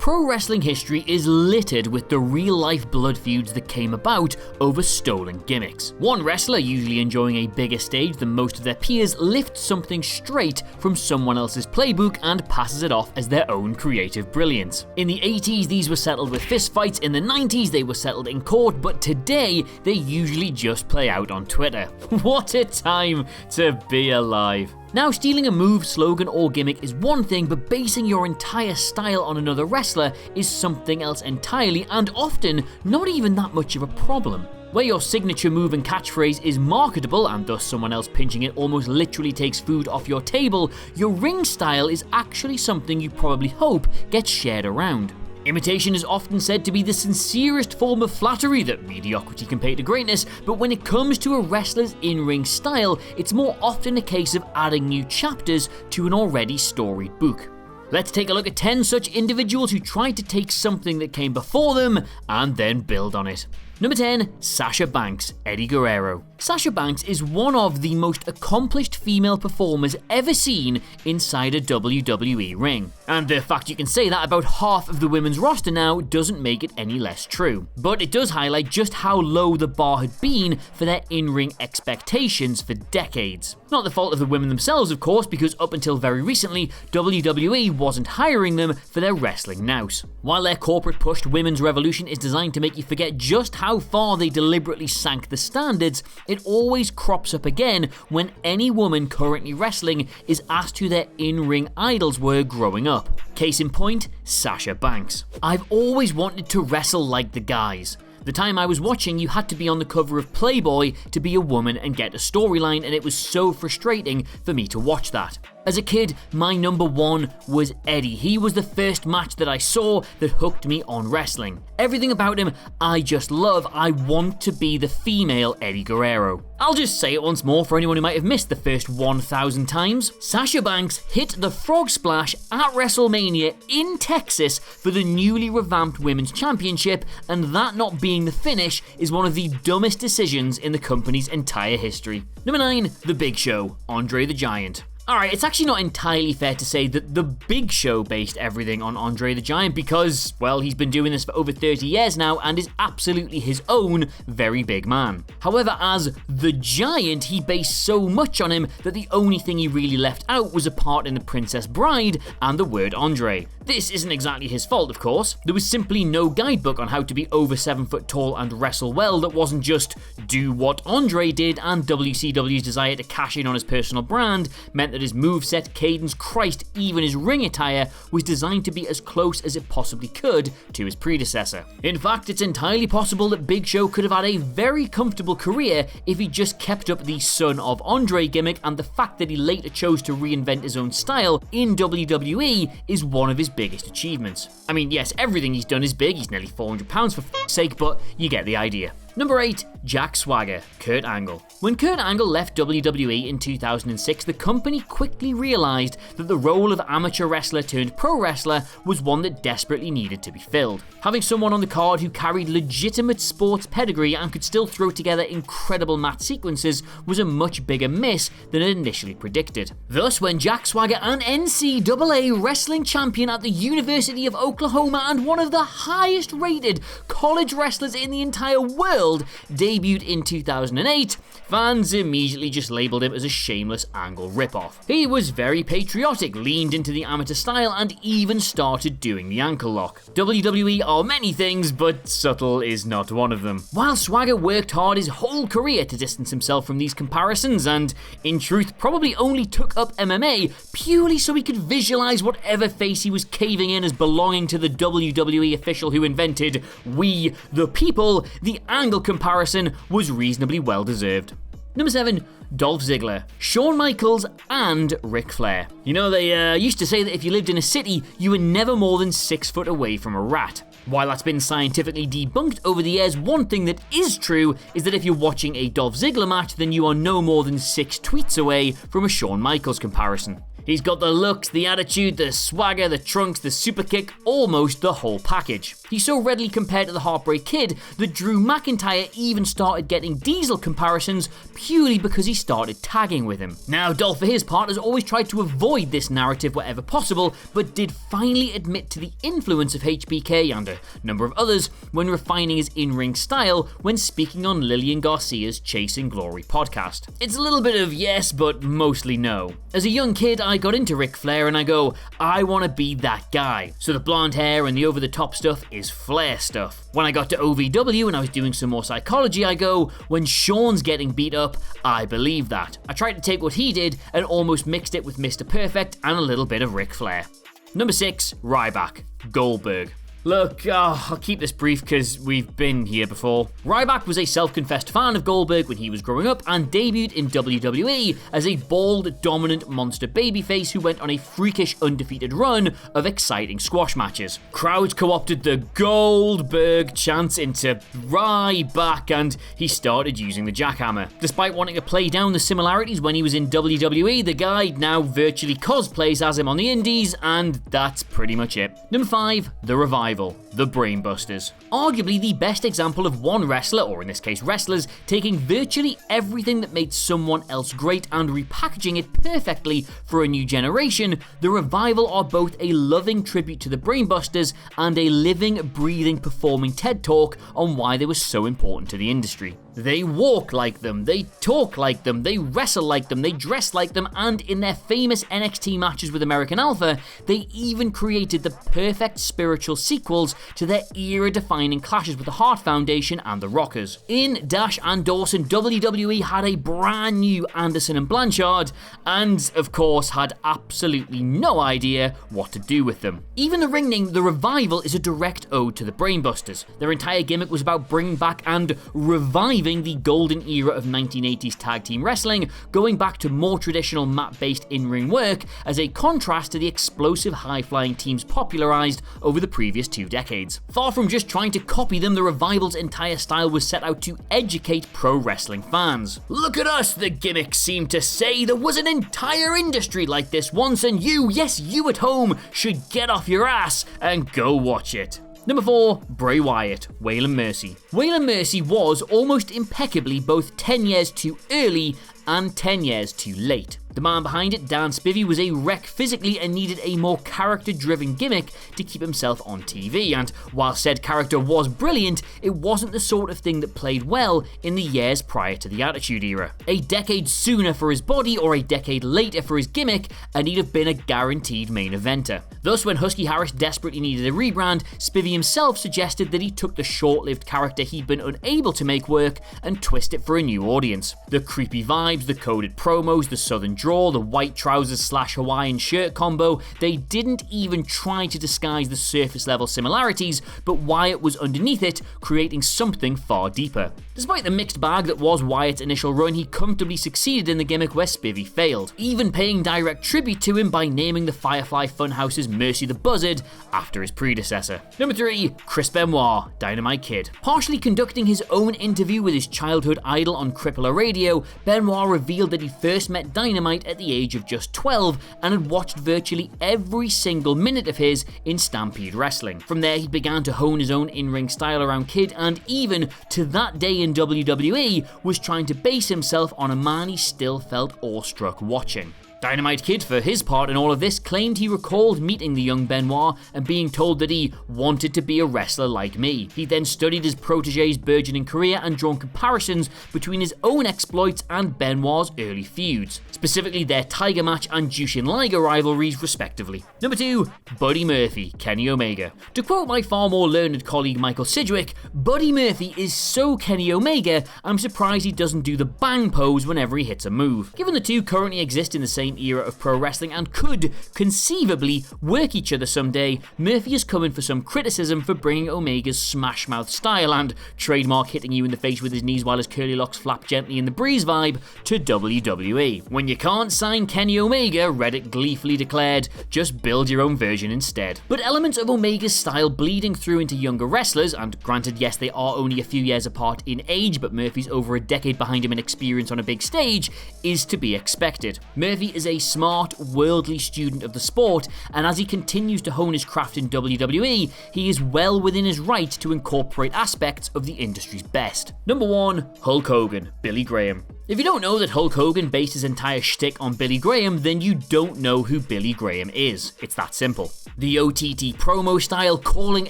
Pro wrestling history is littered with the real-life blood feuds that came about over stolen gimmicks. One wrestler, usually enjoying a bigger stage than most of their peers, lifts something straight from someone else's playbook and passes it off as their own creative brilliance. In the 80s, these were settled with fistfights, in the 90s they were settled in court, but today they usually just play out on Twitter. What a time to be alive. Now, stealing a move, slogan, or gimmick is one thing, but basing your entire style on another wrestler is something else entirely, and often not even that much of a problem. Where your signature move and catchphrase is marketable, and thus someone else pinching it almost literally takes food off your table, your ring style is actually something you probably hope gets shared around. Imitation is often said to be the sincerest form of flattery, that mediocrity can pay to greatness, but when it comes to a wrestler's in-ring style, it's more often a case of adding new chapters to an already storied book. Let's take a look at 10 such individuals who tried to take something that came before them and then build on it. Number 10, Sasha Banks, Eddie Guerrero. Sasha Banks is one of the most accomplished female performers ever seen inside a WWE ring. And the fact you can say that about half of the women's roster now doesn't make it any less true. But it does highlight just how low the bar had been for their in-ring expectations for decades. Not the fault of the women themselves, of course, because up until very recently, WWE wasn't hiring them for their wrestling nous. While their corporate-pushed women's revolution is designed to make you forget just how far they deliberately sank the standards, it always crops up again when any woman currently wrestling is asked who their in-ring idols were growing up. Case in point, Sasha Banks. I've always wanted to wrestle like the guys. The time I was watching, you had to be on the cover of Playboy to be a woman and get a storyline, and it was so frustrating for me to watch that. As a kid, my number one was Eddie. He was the first match that I saw that hooked me on wrestling. Everything about him I just love. I want to be the female Eddie Guerrero. I'll just say it once more for anyone who might have missed the first 1,000 times. Sasha Banks hit the frog splash at WrestleMania in Texas for the newly revamped Women's Championship, and that not being the finish is one of the dumbest decisions in the company's entire history. Number 9, The Big Show, Andre the Giant. Alright, it's actually not entirely fair to say that The Big Show based everything on Andre the Giant because, well, he's been doing this for over 30 years now and is absolutely his own very big man. However, as The Giant, he based so much on him that the only thing he really left out was a part in The Princess Bride and the word Andre. This isn't exactly his fault, of course. There was simply no guidebook on how to be over 7 foot tall and wrestle well that wasn't just do what Andre did, and WCW's desire to cash in on his personal brand meant that his moveset, cadence, Christ, even his ring attire was designed to be as close as it possibly could to his predecessor. In fact, it's entirely possible that Big Show could have had a very comfortable career if he just kept up the son of Andre gimmick, and the fact that he later chose to reinvent his own style in WWE is one of his biggest achievements. I mean, yes, everything he's done is big, he's nearly 400 pounds for f***'s sake, but you get the idea. Number 8, Jack Swagger, Kurt Angle. When Kurt Angle left WWE in 2006, the company quickly realized that the role of amateur wrestler turned pro wrestler was one that desperately needed to be filled. Having someone on the card who carried legitimate sports pedigree and could still throw together incredible match sequences was a much bigger miss than it initially predicted. Thus, when Jack Swagger, an NCAA wrestling champion at the University of Oklahoma and one of the highest rated college wrestlers in the entire world, debuted in 2008, fans immediately just labelled him as a shameless Angle ripoff. He was very patriotic, leaned into the amateur style, and even started doing the ankle lock. WWE are many things, but subtle is not one of them. While Swagger worked hard his whole career to distance himself from these comparisons, and in truth probably only took up MMA purely so he could visualize whatever face he was caving in as belonging to the WWE official who invented "We the People," the Angle comparison was reasonably well deserved. Number 7, Dolph Ziggler, Shawn Michaels, and Ric Flair. You know, they used to say that if you lived in a city, you were never more than 6 foot away from a rat. While that's been scientifically debunked over the years, one thing that is true is that if you're watching a Dolph Ziggler match, then you are no more than 6 tweets away from a Shawn Michaels comparison. He's got the looks, the attitude, the swagger, the trunks, the super kick, almost the whole package. He's so readily compared to the Heartbreak Kid that Drew McIntyre even started getting Diesel comparisons purely because he started tagging with him. Now, Dolph for his part has always tried to avoid this narrative wherever possible, but did finally admit to the influence of HBK and a number of others when refining his in-ring style when speaking on Lillian Garcia's Chasing Glory podcast. It's a little bit of yes, but mostly no. As a young kid, I got into Ric Flair and I go, I want to be that guy. So the blonde hair and the over-the-top stuff is Flair stuff. When I got to OVW and I was doing some more psychology, I go, when Shawn's getting beat up, I believe that. I tried to take what he did and almost mixed it with Mr. Perfect and a little bit of Ric Flair. Number 6, Ryback, Goldberg. Look, I'll keep this brief because we've been here before. Ryback was a self-confessed fan of Goldberg when he was growing up and debuted in WWE as a bald, dominant monster babyface who went on a freakish undefeated run of exciting squash matches. Crowds co-opted the Goldberg chants into Ryback and he started using the jackhammer. Despite wanting to play down the similarities when he was in WWE, the guy now virtually cosplays as him on the indies, and that's pretty much it. Number 5, The Revival. The Brainbusters. Arguably the best example of one wrestler, or in this case wrestlers, taking virtually everything that made someone else great and repackaging it perfectly for a new generation, The Revival are both a loving tribute to the Brainbusters and a living, breathing, performing TED Talk on why they were so important to the industry. They walk like them, they talk like them, they wrestle like them, they dress like them, and in their famous NXT matches with American Alpha, they even created the perfect spiritual sequels to their era-defining clashes with the Hart Foundation and the Rockers. In Dash and Dawson, WWE had a brand new Anderson and Blanchard, and of course had absolutely no idea what to do with them. Even the ring name The Revival is a direct ode to the Brainbusters. Their entire gimmick was about bringing back and reviving the golden era of 1980s tag team wrestling, going back to more traditional mat-based in-ring work as a contrast to the explosive high-flying teams popularized over the previous 2 decades. Far from just trying to copy them, the Revival's entire style was set out to educate pro wrestling fans. Look at us, the gimmicks seem to say. There was an entire industry like this once, and you, yes, you at home, should get off your ass and go watch it. Number 4, Bray Wyatt, Waylon Mercy. Waylon Mercy was almost impeccably both 10 years too early and 10 years too late. The man behind it, Dan Spivey, was a wreck physically and needed a more character-driven gimmick to keep himself on TV, and while said character was brilliant, it wasn't the sort of thing that played well in the years prior to the Attitude Era. A decade sooner for his body or a decade later for his gimmick, and he'd have been a guaranteed main eventer. Thus, when Husky Harris desperately needed a rebrand, Spivey himself suggested that he took the short-lived character he'd been unable to make work and twist it for a new audience. The creepy vibes, the coded promos, the southern draw, the white trousers / Hawaiian shirt combo, they didn't even try to disguise the surface level similarities, but Wyatt was underneath it, creating something far deeper. Despite the mixed bag that was Wyatt's initial run, he comfortably succeeded in the gimmick where Spivey failed, even paying direct tribute to him by naming the Firefly Funhouse's Mercy the Buzzard after his predecessor. Number 3, Chris Benoit, Dynamite Kid. Partially conducting his own interview with his childhood idol on Crippler Radio, Benoit revealed that he first met Dynamite at the age of just 12 and had watched virtually every single minute of his in Stampede Wrestling. From there, he began to hone his own in-ring style around Kid, and even to that day in WWE was trying to base himself on a man he still felt awestruck watching. Dynamite Kid, for his part in all of this, claimed he recalled meeting the young Benoit and being told that he wanted to be a wrestler like me. He then studied his protege's burgeoning career and drawn comparisons between his own exploits and Benoit's early feuds, specifically their Tiger Match and Jushin Liger rivalries respectively. Number 2, Buddy Murphy, Kenny Omega. To quote my far more learned colleague Michael Sidgwick, Buddy Murphy is so Kenny Omega, I'm surprised he doesn't do the bang pose whenever he hits a move. Given the two currently exist in the same era of pro wrestling and could conceivably work each other someday, Murphy is coming for some criticism for bringing Omega's smash mouth style and trademark hitting you in the face with his knees while his curly locks flap gently in the breeze vibe to WWE. When you can't sign Kenny Omega, Reddit gleefully declared, just build your own version instead. But elements of Omega's style bleeding through into younger wrestlers, and granted yes they are only a few years apart in age, but Murphy's over a decade behind him in experience on a big stage, is to be expected. Murphy is is a smart, worldly student of the sport, and as he continues to hone his craft in WWE, he is well within his right to incorporate aspects of the industry's best. Number 1. Hulk Hogan, Billy Graham. If you don't know that Hulk Hogan based his entire shtick on Billy Graham, then you don't know who Billy Graham is. It's that simple. The OTT promo style, calling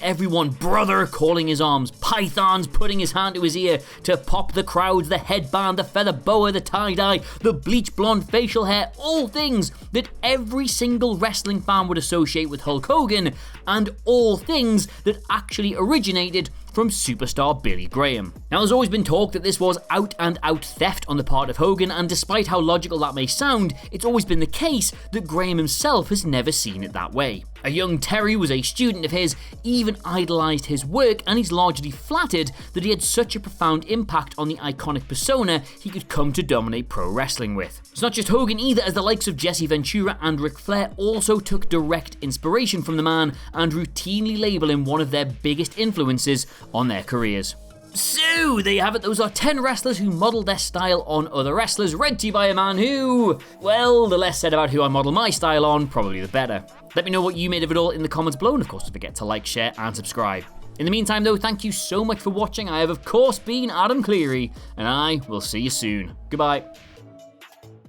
everyone brother, calling his arms pythons, putting his hand to his ear to pop the crowds, the headband, the feather boa, the tie-dye, the bleach blonde facial hair, all things that every single wrestling fan would associate with Hulk Hogan, and all things that actually originated from superstar Billy Graham. Now, there's always been talk that this was out-and-out theft on the part of Hogan, and despite how logical that may sound, it's always been the case that Graham himself has never seen it that way. A young Terry was a student of his, even idolised his work, and he's largely flattered that he had such a profound impact on the iconic persona he could come to dominate pro wrestling with. It's not just Hogan either, as the likes of Jesse Ventura and Ric Flair also took direct inspiration from the man and routinely label him one of their biggest influences on their careers. So, there you have it. Those are 10 wrestlers who modelled their style on other wrestlers, read to you by a man who, well, the less said about who I model my style on, probably the better. Let me know what you made of it all in the comments below, and of course don't forget to like, share and subscribe. In the meantime though, thank you so much for watching. I have of course been Adam Cleary, and I will see you soon. Goodbye.